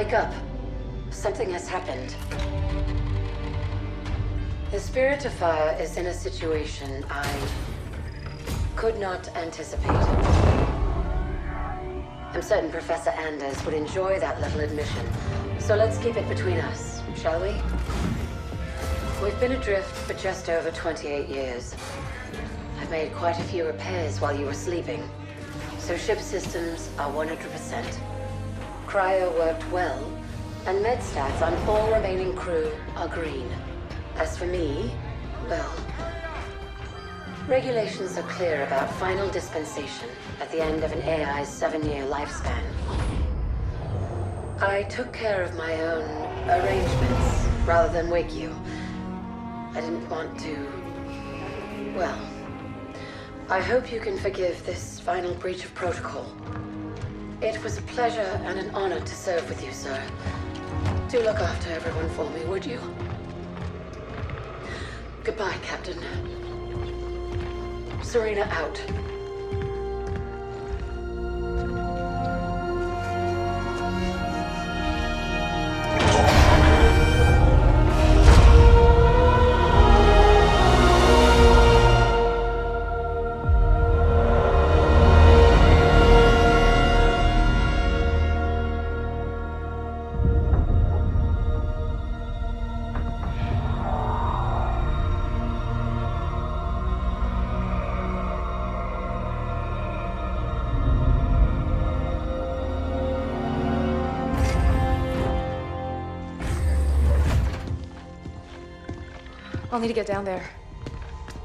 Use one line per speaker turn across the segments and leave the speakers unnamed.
Wake up. Something has happened. The Spirit of Fire is in a situation I could not anticipate. I'm certain Professor Anders would enjoy that little admission. So let's keep it between us, shall we? We've been adrift for just over 28 years. I've made quite a few repairs while you were sleeping. So ship systems are 100%. Cryo worked well, and med stats on all remaining crew are green. As for me, well, regulations are clear about final dispensation at the end of an AI's 7-year lifespan. I took care of my own arrangements rather than wake you. I didn't want to... well, I hope you can forgive this final breach of protocol. It was a pleasure and an honor to serve with you, sir. Do look after everyone for me, would you? Goodbye, Captain. Serena out.
I'll need to get down there.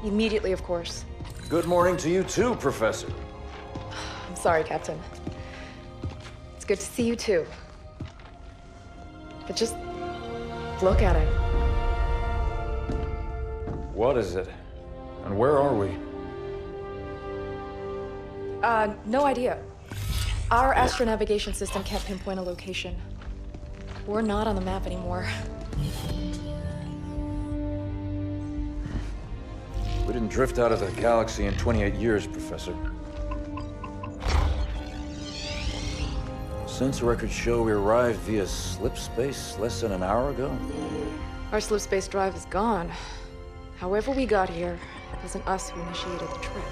Immediately, of course.
Good morning to you too, Professor.
I'm sorry, Captain. It's good to see you too. But just look at it.
What is it? And where are we?
No idea. Our astronavigation system can't pinpoint a location. We're not on the map anymore.
We didn't drift out of the galaxy in 28 years, Professor. Sensor records show we arrived via slip space less than an hour ago.
Our slip space drive is gone. However we got here, it wasn't us who initiated the trip.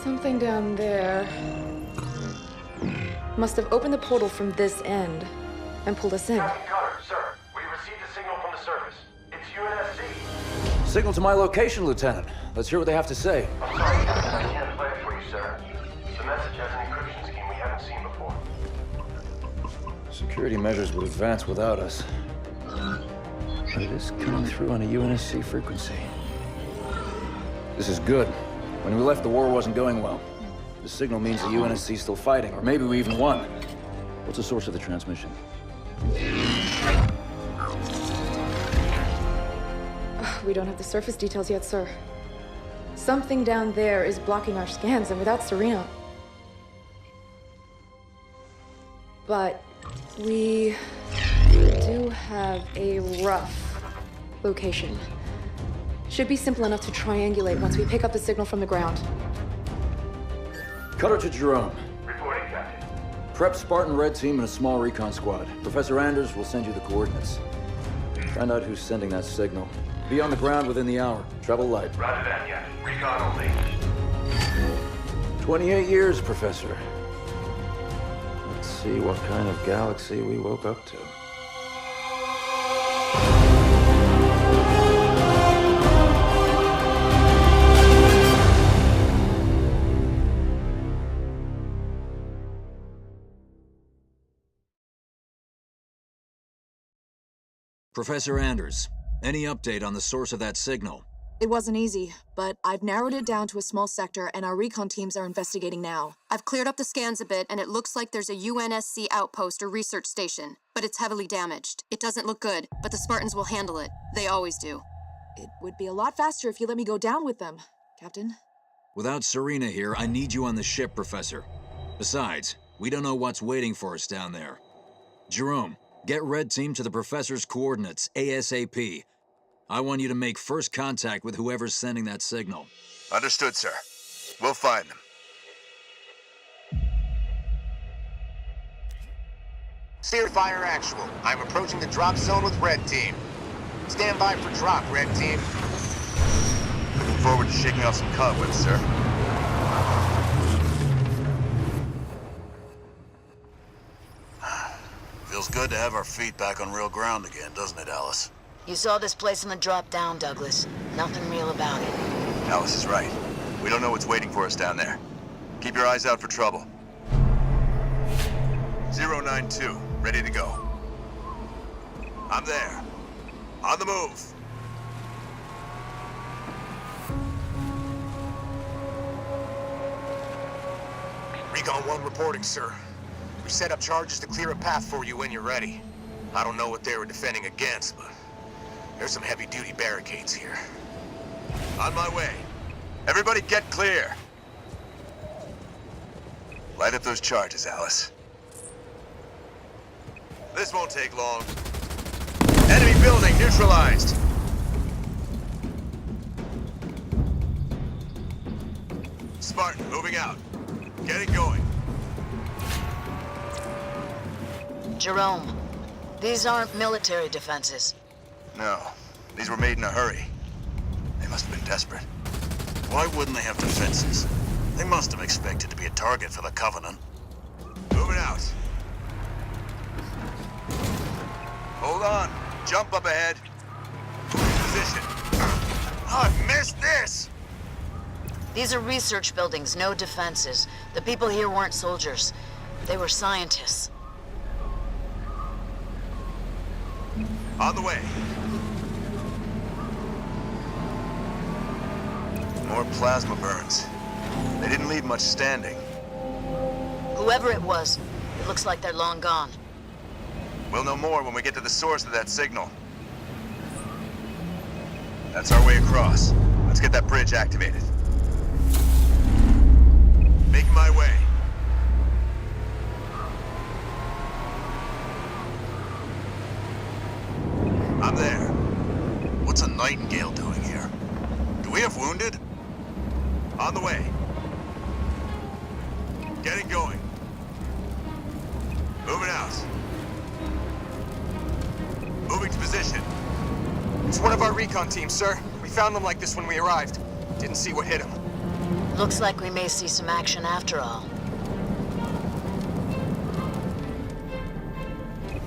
Something down there must have opened the portal from this end and pulled us in.
Captain Cutter, sir. We received a signal from the surface. It's UNSC.
Signal to my location, Lieutenant. Let's hear what they have to say.
I'm sorry, Captain. I can't play it for you, sir. The message has an encryption scheme we haven't seen before.
Security measures would advance without us. But it is coming through on a UNSC frequency. This is good. When we left, the war wasn't going well. The signal means the UNSC is still fighting, or maybe we even won. What's the source of the transmission?
We don't have the surface details yet, sir. Something down there is blocking our scans, and without Serena... But we do have a rough location. Should be simple enough to triangulate once we pick up the signal from the ground.
Cutter to Jerome.
Reporting, Captain.
Prep Spartan Red Team and a small recon squad. Professor Anders will send you the coordinates. Find out who's sending that signal. Be on the ground within the hour. Travel light.
Roger that, Captain. Recon only.
28 years, Professor. Let's see what kind of galaxy we woke up to.
Professor Anders, any update on the source of that signal?
It wasn't easy, but I've narrowed it down to a small sector and our recon teams are investigating now. I've cleared up the scans a bit and it looks like there's a UNSC outpost or research station, but it's heavily damaged. It doesn't look good, but the Spartans will handle it. They always do.
It would be a lot faster if you let me go down with them, Captain.
Without Serena here, I need you on the ship, Professor. Besides, we don't know what's waiting for us down there. Jerome, get Red Team to the Professor's coordinates, ASAP. I want you to make first contact with whoever's sending that signal.
Understood, sir. We'll find them. Clear fire actual. I'm approaching the drop zone with Red Team. Stand by for drop, Red Team.
Looking forward to shaking off some cobwebs, sir. Feels good to have our feet back on real ground again, doesn't it, Alice?
You saw this place in the drop down, Douglas. Nothing real about it.
Alice is right. We don't know what's waiting for us down there. Keep your eyes out for trouble. 092, ready to go. I'm there. On the move.
Recon 1 reporting, sir. We set up charges to clear a path for you when you're ready. I don't know what they were defending against, but there's some heavy-duty barricades here.
On my way. Everybody get clear. Light up those charges, Alice. This won't take long. Enemy building neutralized. Spartan moving out. Getting going.
Jerome, these aren't military defenses.
No, these were made in a hurry. They must have been desperate. Why wouldn't they have defenses? They must have expected to be a target for the Covenant. Moving out. Hold on. Jump up ahead. Position. Oh, I missed this!
These are research buildings, no defenses. The people here weren't soldiers. They were scientists.
On the way. More plasma burns. They didn't leave much standing.
Whoever it was, it looks like they're long gone.
We'll know more when we get to the source of that signal. That's our way across. Let's get that bridge activated. Making my way. I'm there. What's a Nightingale doing here? Do we have wounded? On the way. Getting going. Moving out. Moving to position.
It's one of our recon teams, sir. We found them like this when we arrived. Didn't see what hit them.
Looks like we may see some action after all.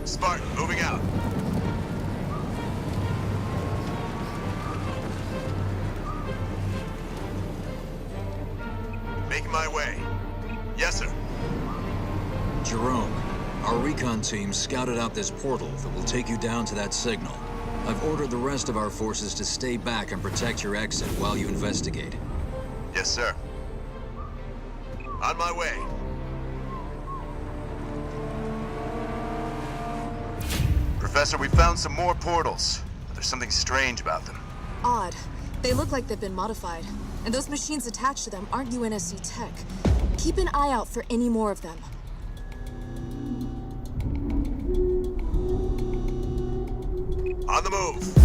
Spartan, moving out. Making my way. Yes, sir.
Jerome, our recon team scouted out this portal that will take you down to that signal. I've ordered the rest of our forces to stay back and protect your exit while you investigate.
Yes, sir. On my way. Professor, we found some more portals, but there's something strange about them.
Odd. They look like they've been modified. And those machines attached to them aren't UNSC tech. Keep an eye out for any more of them.
On the move.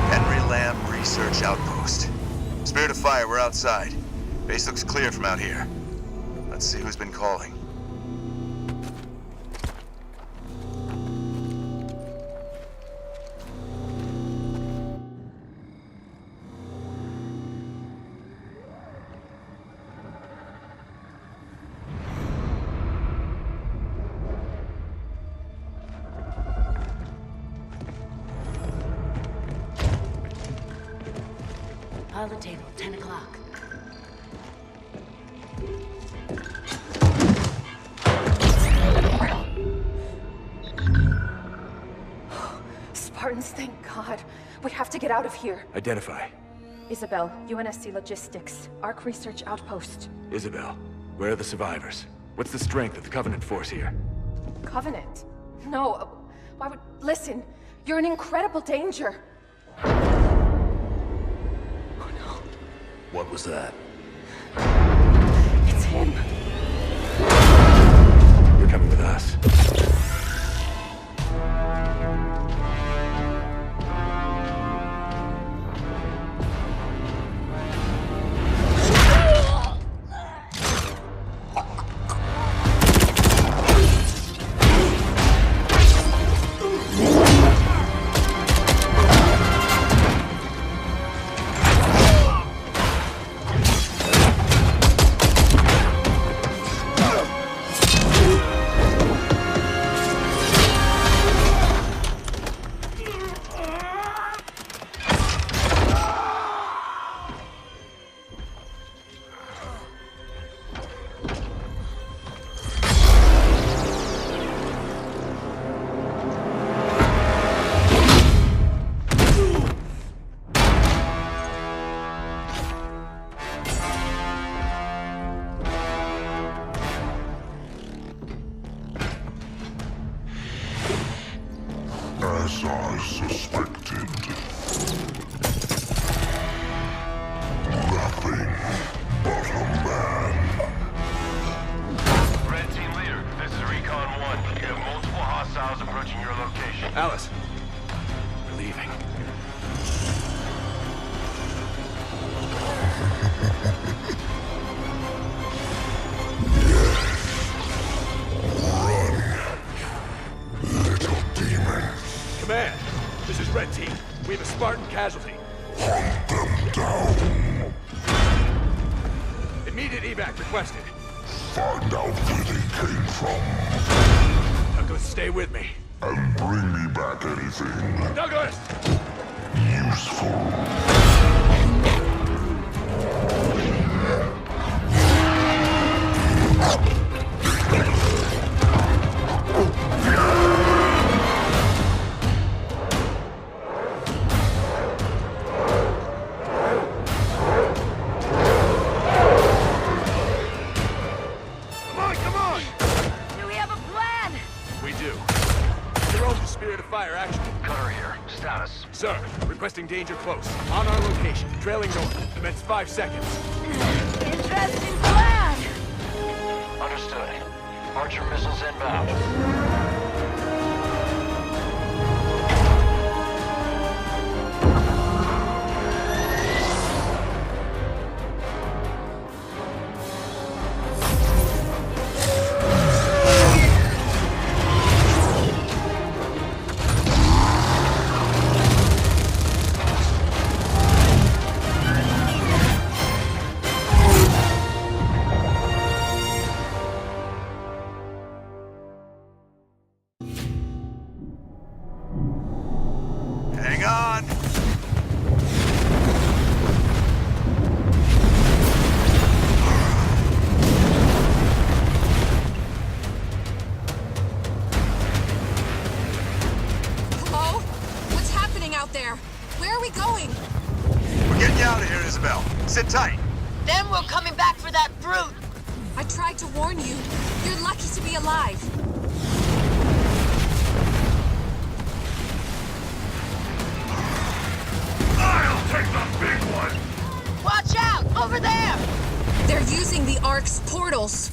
Henry Lamb Research Outpost. Spirit of Fire, we're outside. Base looks clear from out here. Let's see who's been calling.
Pile the table, 10 o'clock.
Spartans, thank God. We have to get out of here.
Identify.
Isabel, UNSC Logistics, Arc Research Outpost.
Isabel, where are the survivors? What's the strength of the Covenant force here?
Covenant? No, why would... Listen, you're in incredible danger.
What was that?
It's him.
You're coming with us.
As I suspected. Nothing but a man.
Red Team Leader, this is Recon 1. You have multiple hostiles approaching your location.
Alice. We're leaving. Command, this is Red Team. We have a Spartan casualty.
Hunt them down.
Immediate evac requested.
Find out where they came from.
Douglas, stay with me.
And bring me back anything
Douglas!
useful.
Come on!
Do we have a plan?
We do. Jerome, the Spirit of Fire action.
Cutter here. Status.
Sir, requesting danger close. On our location, trailing north. Commence 5 seconds.
Interesting plan.
Understood. Archer missiles inbound.
Hang on.
Hello? What's happening out there? Where are we going?
We're getting you out of here, Isabel. Sit tight.
Then we're coming back for that brute.
I tried to warn you. You're lucky to be alive.
I'll take the big one!
Watch out! Over there!
They're using the Ark's portals.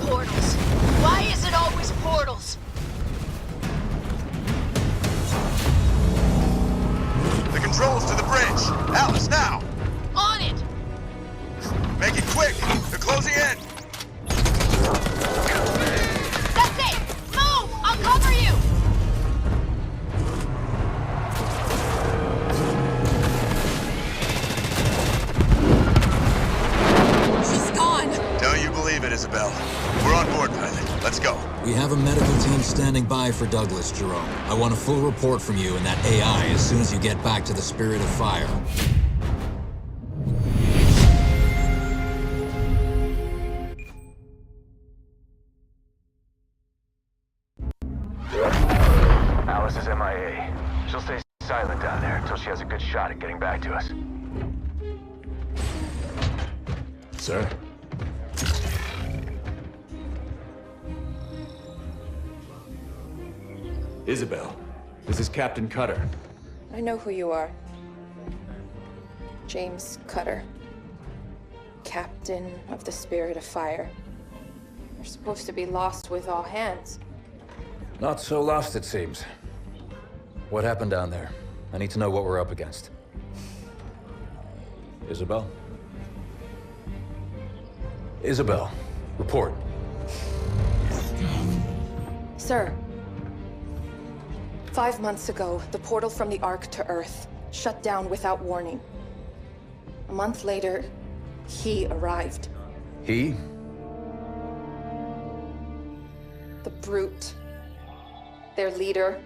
Portals. Why is it always portals?
The controls to the bridge. Alice, now!
On it!
Make it quick! They're closing in!
That's it! Move! I'll cover you!
She's gone.
Don't you believe it, Isabel. We're on board, pilot. Let's go.
We have a medical team standing by for Douglas, Jerome. I want a full report from you and that AI as soon as you get back to the Spirit of Fire.
Alice is MIA. She'll stay silent down there until she has a good shot at getting back to us.
Sir? Isabel, this is Captain Cutter.
I know who you are. James Cutter. Captain of the Spirit of Fire. You're supposed to be lost with all hands.
Not so lost, it seems. What happened down there? I need to know what we're up against. Isabel? Isabel, report.
Sir. 5 months ago, the portal from the Ark to Earth shut down without warning. A month later, he arrived.
He?
The Brute. Their leader.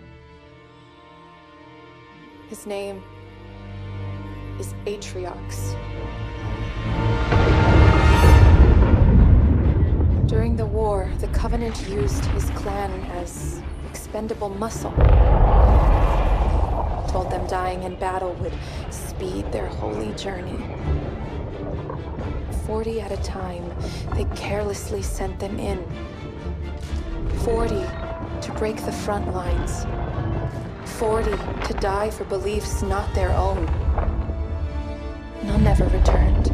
His name is Atriox. During the war, the Covenant used his clan as expendable muscle. Told them dying in battle would speed their holy journey. 40 at a time, they carelessly sent them in. 40 to break the front lines. 40 to die for beliefs not their own. None ever returned.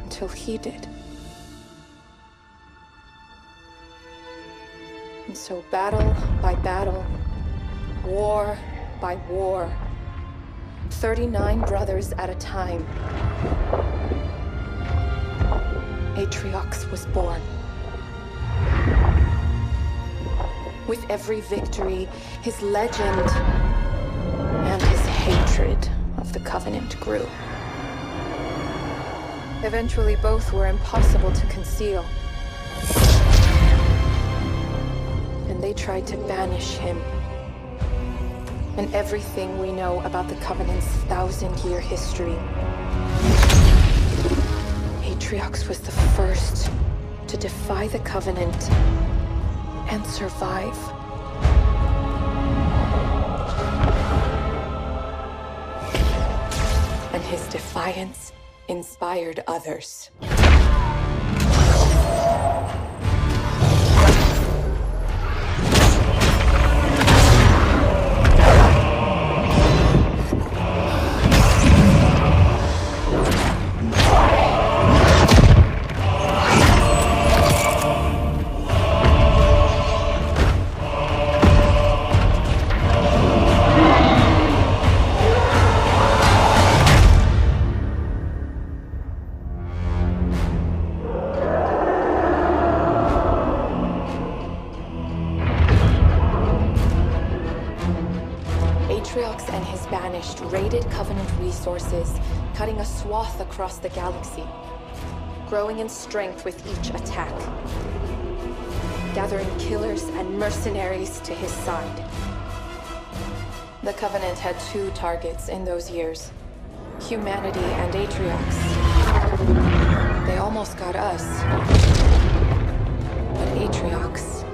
Until he did. And so battle by battle, war by war, 39 brothers at a time, Atriox was born. With every victory, his legend and his hatred of the Covenant grew. Eventually, both were impossible to conceal. And they tried to banish him. And everything we know about the Covenant's 1,000-year history. Atriox was the first to defy the Covenant and survive. And his defiance inspired others. Atriox and his Banished raided Covenant resources, cutting a swath across the galaxy, growing in strength with each attack, gathering killers and mercenaries to his side. The Covenant had two targets in those years, humanity and Atriox. They almost got us, but Atriox,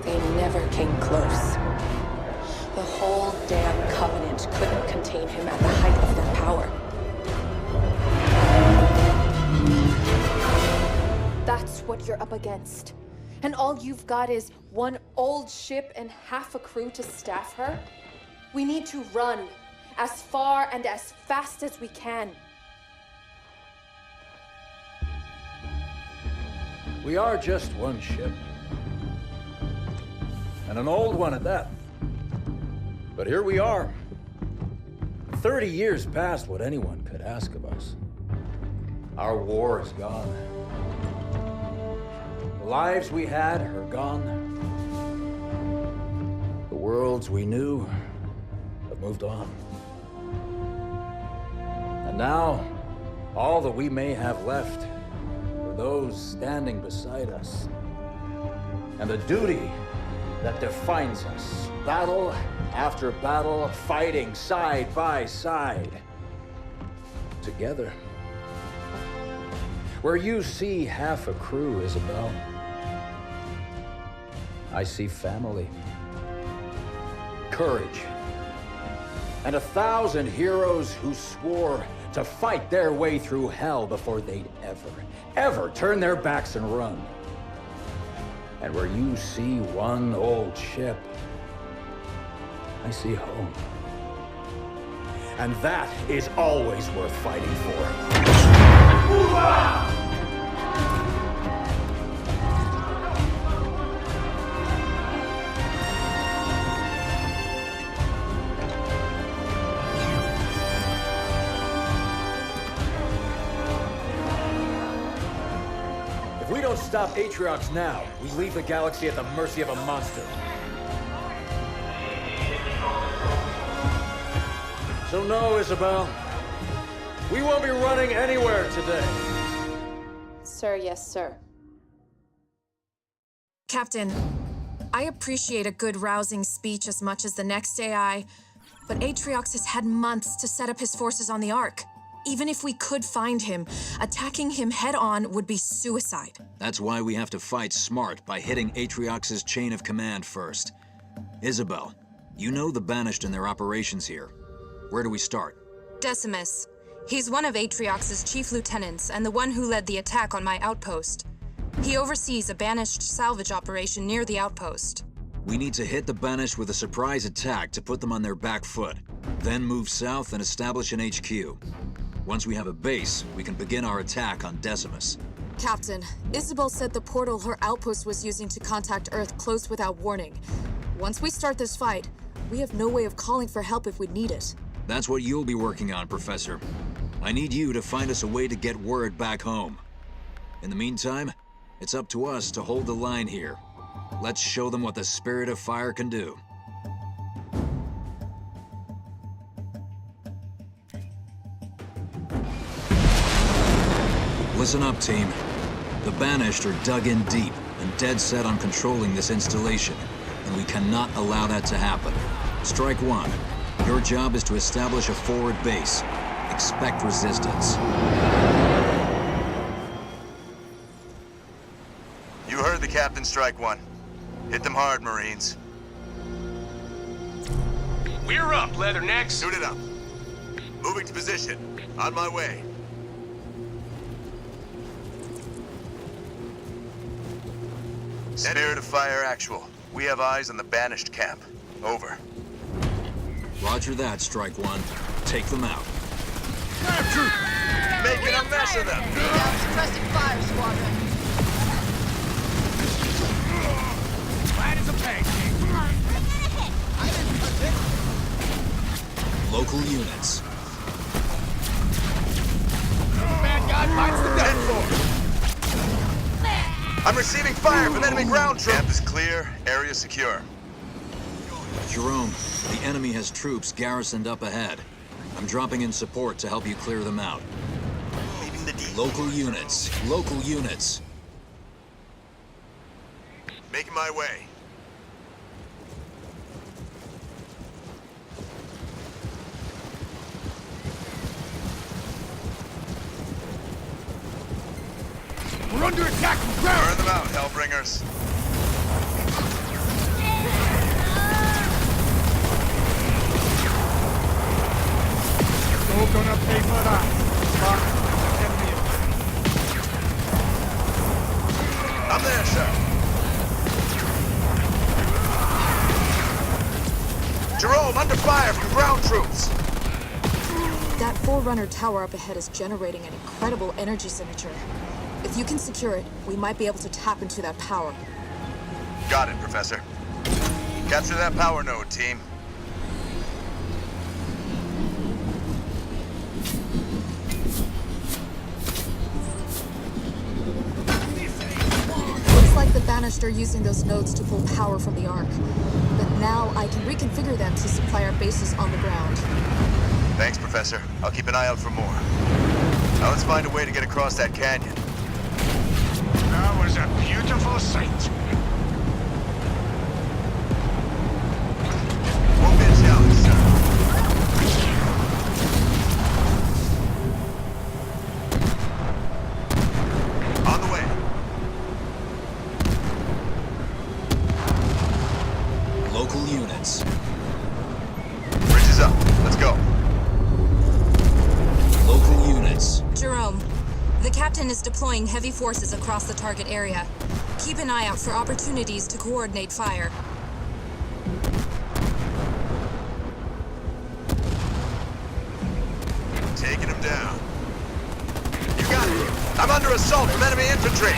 they never came close. The whole damn Covenant couldn't contain him at the height of their power. That's what you're up against. And all you've got is one old ship and half a crew to staff her? We need to run as far and as fast as we can.
We are just one ship. And an old one at that. But here we are. 30 years past what anyone could ask of us. Our war is gone. The lives we had are gone. The worlds we knew have moved on. And now, all that we may have left are those standing beside us. And the duty that defines us. Battle after battle, fighting side by side. Together. Where you see half a crew, Isabel, I see family. Courage. And 1,000 heroes who swore to fight their way through hell before they'd ever turn their backs and run. And where you see one old ship, I see home. And that is always worth fighting for. If we don't stop Atriox now, we leave the galaxy at the mercy of a monster. So no, Isabel. We won't be running anywhere today.
Sir, yes, sir.
Captain, I appreciate a good rousing speech as much as the next AI, but Atriox has had months to set up his forces on the Ark. Even if we could find him, attacking him head-on would be suicide.
That's why we have to fight smart by hitting Atriox's chain of command first. Isabel, you know the Banished and their operations here. Where do we start?
Decimus. He's one of Atriox's chief lieutenants and the one who led the attack on my outpost. He oversees a Banished salvage operation near the outpost.
We need to hit the Banished with a surprise attack to put them on their back foot. Then move south and establish an HQ. Once we have a base, we can begin our attack on Decimus.
Captain, Isabel said the portal her outpost was using to contact Earth closed without warning. Once we start this fight, we have no way of calling for help if we need it.
That's what you'll be working on, Professor. I need you to find us a way to get word back home. In the meantime, it's up to us to hold the line here. Let's show them what the Spirit of Fire can do. Listen up, team. The Banished are dug in deep and dead set on controlling this installation, and we cannot allow that to happen. Strike One. Your job is to establish a forward base. Expect resistance.
You heard the captain, Strike One. Hit them hard, Marines.
We're up, Leathernecks.
Suit it up. Moving to position. On my way. Spirit of Fire actual. We have eyes on the Banished camp. Over.
Roger that, Strike One. Take them out.
Making a mess of them!
Suppressing fire, Squadron.
Flat as a pancake.
Local units.
Bad guy bites the dead floor.
I'm receiving fire from enemy ground troops. Camp is clear, area secure.
Jerome, the enemy has troops garrisoned up ahead. I'm dropping in support to help you clear them out.
Leaving the D.
Local units. Local units.
Making my way.
We're under attack from ground.
Burn them out, Hellbringers.
We're gonna pay for that.
I'm there, sir. Jerome, under fire from ground troops.
That Forerunner tower up ahead is generating an incredible energy signature. If you can secure it, we might be able to tap into that power.
Got it, Professor. Capture that power node, team.
Looks like the Banished are using those nodes to pull power from the Ark. But now I can reconfigure them to supply our bases on the ground.
Thanks, Professor. I'll keep an eye out for more. Now let's find a way to get across that canyon.
That was a beautiful sight.
Won't be a challenge, sir. On the way.
Local units.
Bridge is up. Let's go.
Local units.
Jerome, the captain is deploying heavy forces across the target area. Keep an eye out for opportunities to coordinate fire.
Taking him down. You got it. I'm under assault from enemy infantry.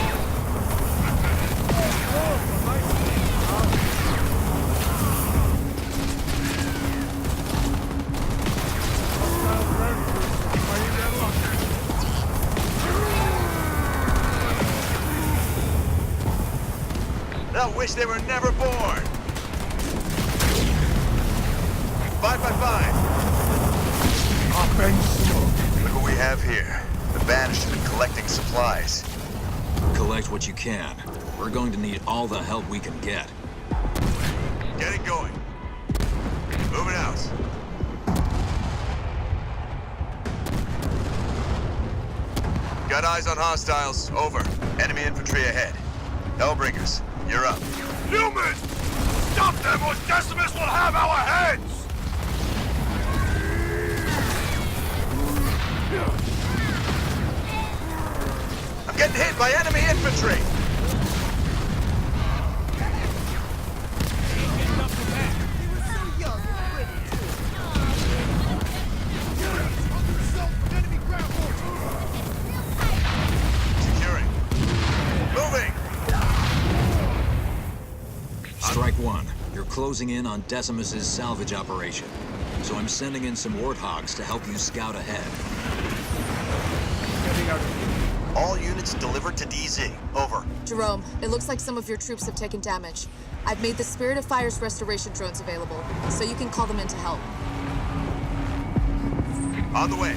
They'll wish they were never born. 5x5. Look what we have here. The Banished have been collecting supplies.
Collect what you can. We're going to need all the help we can get.
Getting going. Moving out. Got eyes on hostiles. Over. Enemy infantry ahead. Hellbringers, you're up.
Newman! Stop them or Decimus will have our heads!
I'm getting hit by enemy infantry!
Strike one. You're closing in on Decimus's salvage operation. So I'm sending in some warthogs to help you scout ahead.
All units delivered to DZ. Over.
Jerome, it looks like some of your troops have taken damage. I've made the Spirit of Fire's restoration drones available, so you can call them in to help.
On the way.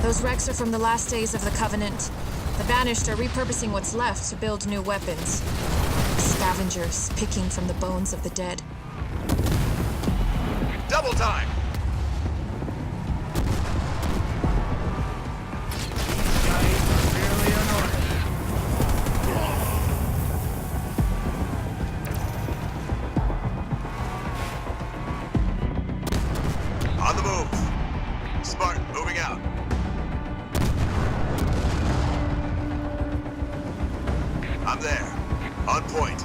Those wrecks are from the last days of the Covenant. The Banished are repurposing what's left to build new weapons. Scavengers picking from the bones of the dead.
Double time! On the move. Spartan, moving out. I'm there. On point.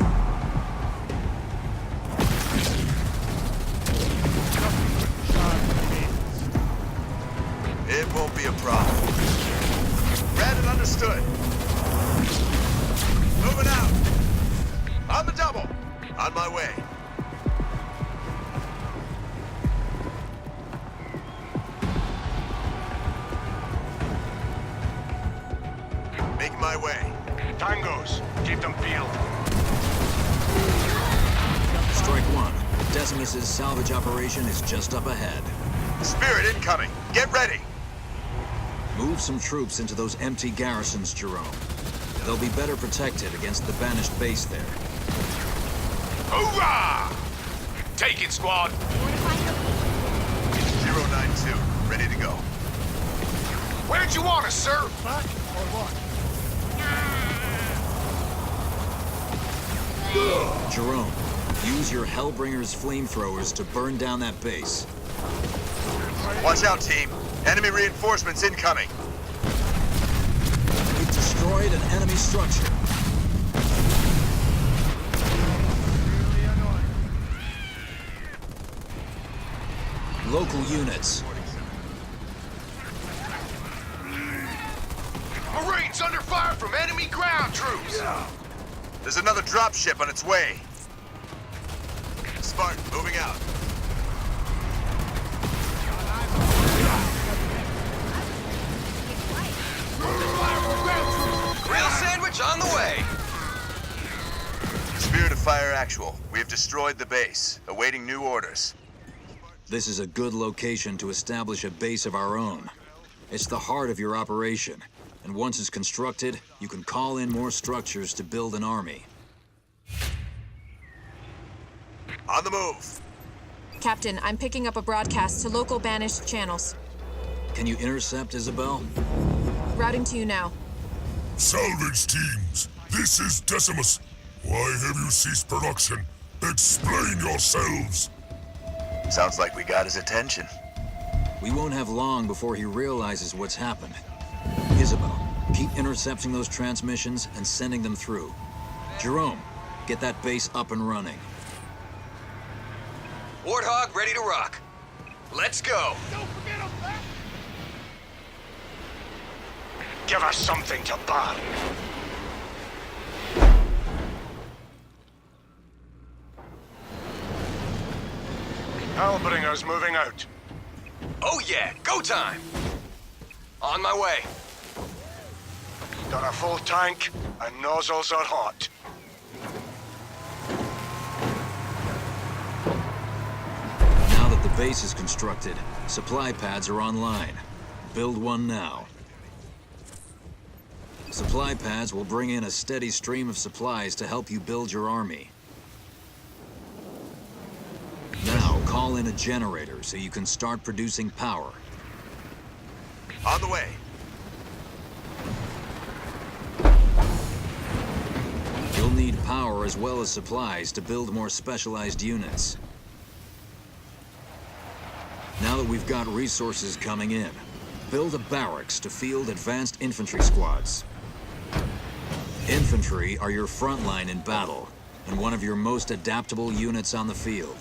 It won't be a problem. Read and understood. Moving out. On the double. On my way. Making my way.
Tangos, keep them peeled.
Strike one. Decimus's salvage operation is just up ahead.
Spirit incoming. Get ready.
Move some troops into those empty garrisons, Jerome. They'll be better protected against the Banished base there.
Hoorah! Take it, squad.
092, ready to go.
Where'd you want us, sir? Back or what?
Jerome, use your Hellbringer's flamethrowers to burn down that base.
Watch out, team. Enemy reinforcements incoming.
We've destroyed an enemy structure. Local units.
Marines under fire from enemy ground troops.
There's another dropship on its way. Spartan, moving out.
Grill sandwich on the way.
Spirit of Fire actual. We have destroyed the base, awaiting new orders.
This is a good location to establish a base of our own. It's the heart of your operation, and once it's constructed, you can call in more structures to build an army.
On the move.
Captain, I'm picking up a broadcast to local Banished channels.
Can you intercept, Isabel?
Routing to you now.
Salvage teams, this is Decimus. Why have you ceased production? Explain yourselves.
Sounds like we got his attention.
We won't have long before he realizes what's happened. Isabel, keep intercepting those transmissions and sending them through. Jerome, get that base up and running.
Warthog ready to rock. Let's go. Don't forget us, man. Give us something to burn. Hellbringer's moving out. Oh yeah, go time. On my way. Got a full tank, and nozzles are hot.
Now that the base is constructed, supply pads are online. Build one now. Supply pads will bring in a steady stream of supplies to help you build your army. Now, call in a generator so you can start producing power.
On the way.
You'll need power as well as supplies to build more specialized units. Now that we've got resources coming in, build a barracks to field advanced infantry squads. Infantry are your front line in battle, and one of your most adaptable units on the field.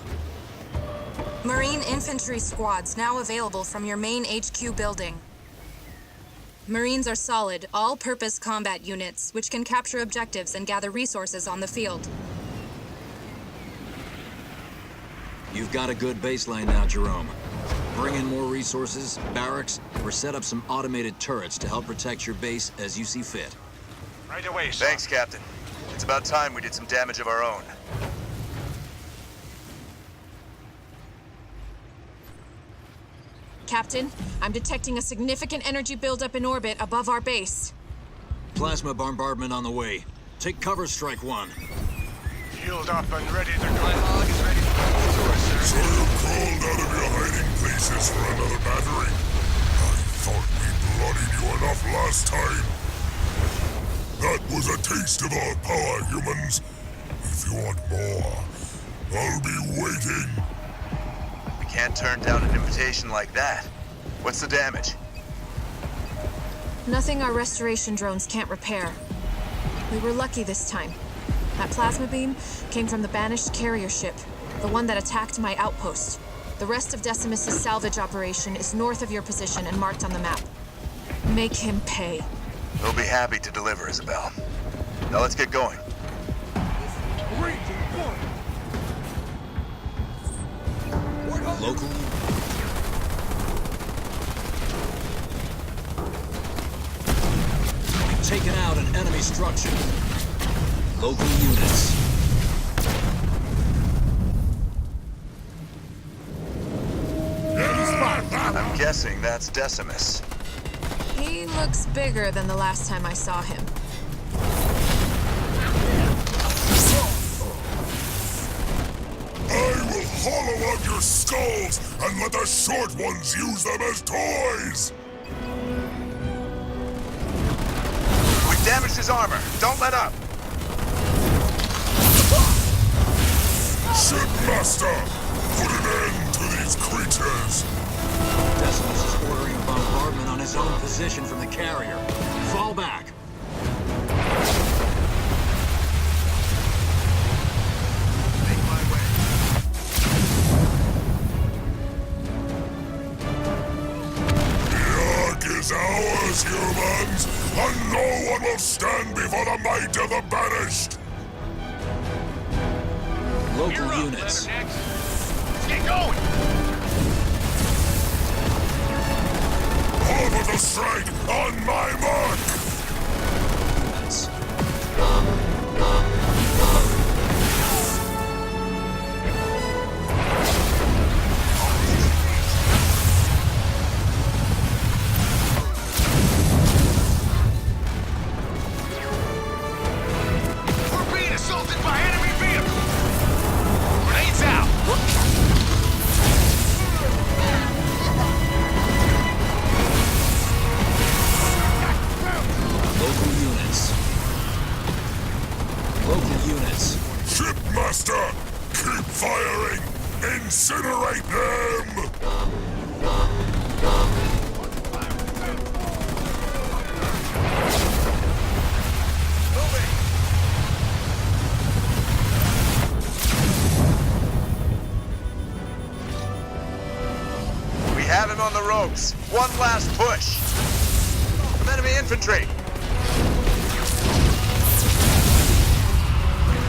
Marine infantry squads now available from your main HQ building. Marines are solid, all-purpose combat units, which can capture objectives and gather resources on the field.
You've got a good baseline now, Jerome. Bring in more resources, barracks, or set up some automated turrets to help protect your base as you see fit.
Right away, son.
Thanks, Captain. It's about time we did some damage of our own.
Captain, I'm detecting a significant energy buildup in orbit above our base.
Plasma bombardment on the way. Take cover, Strike One.
Healed up and ready to go. My hog is ready to go to us, sir.
So you crawled out of your hiding places for another battery? I thought we bloodied you enough last time. That was a taste of our power, humans. If you want more, I'll be waiting.
We can't turn down an invitation like that. What's the damage?
Nothing our restoration drones can't repair. We were lucky this time. That plasma beam came from the banished carrier ship, the one that attacked my outpost. The rest of Decimus's salvage operation is north of your position and marked on the map. Make him pay.
We'll be happy to deliver, Isabel. Now let's get going.
Local. We've taken out an enemy structure. Local units.
I'm guessing that's Decimus.
He looks bigger than the last time I saw him.
I will hollow out your skulls and let the short ones use them as toys!
We've damaged his armor. Don't let up.
Shipmaster! Put an end to these creatures!
Decimus is ordering a bombardment on his own position from the carrier. Fall back.
Make my way.
The Ark is ours, humans! And no one will stand before the might of the banished!
Local units.
Let's get going.
Order the strike on my mark!
Units.
We're being assaulted by enemy vehicles. Grenades out.
Local units. Local units.
Shipmaster! Keep firing! Incinerate them!
We have him on the ropes. One last push. Some enemy infantry.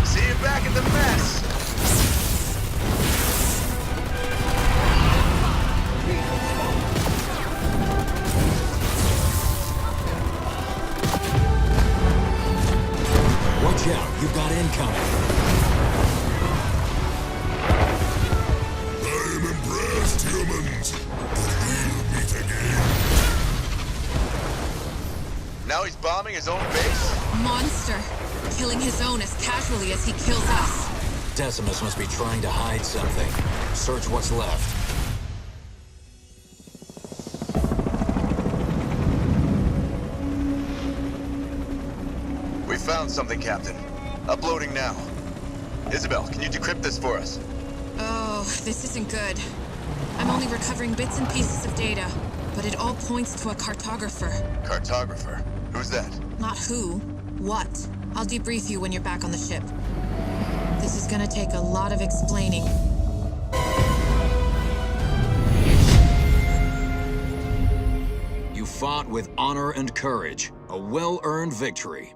See you back at the mess.
Watch out, you've got incoming.
I'm impressed, humans. But we'll meet again.
Now he's bombing his own base?
Monster! Killing his own as casually as he kills us.
Decimus must be trying to hide something. Search what's left.
We found something, Captain. Uploading now. Isabel, can you decrypt this for us?
Oh, this isn't good. I'm only recovering bits and pieces of data, but it all points to a cartographer.
Cartographer? Who's that?
Not who, what. I'll debrief you when you're back on the ship. This is gonna take a lot of explaining.
You fought with honor and courage. A well-earned victory.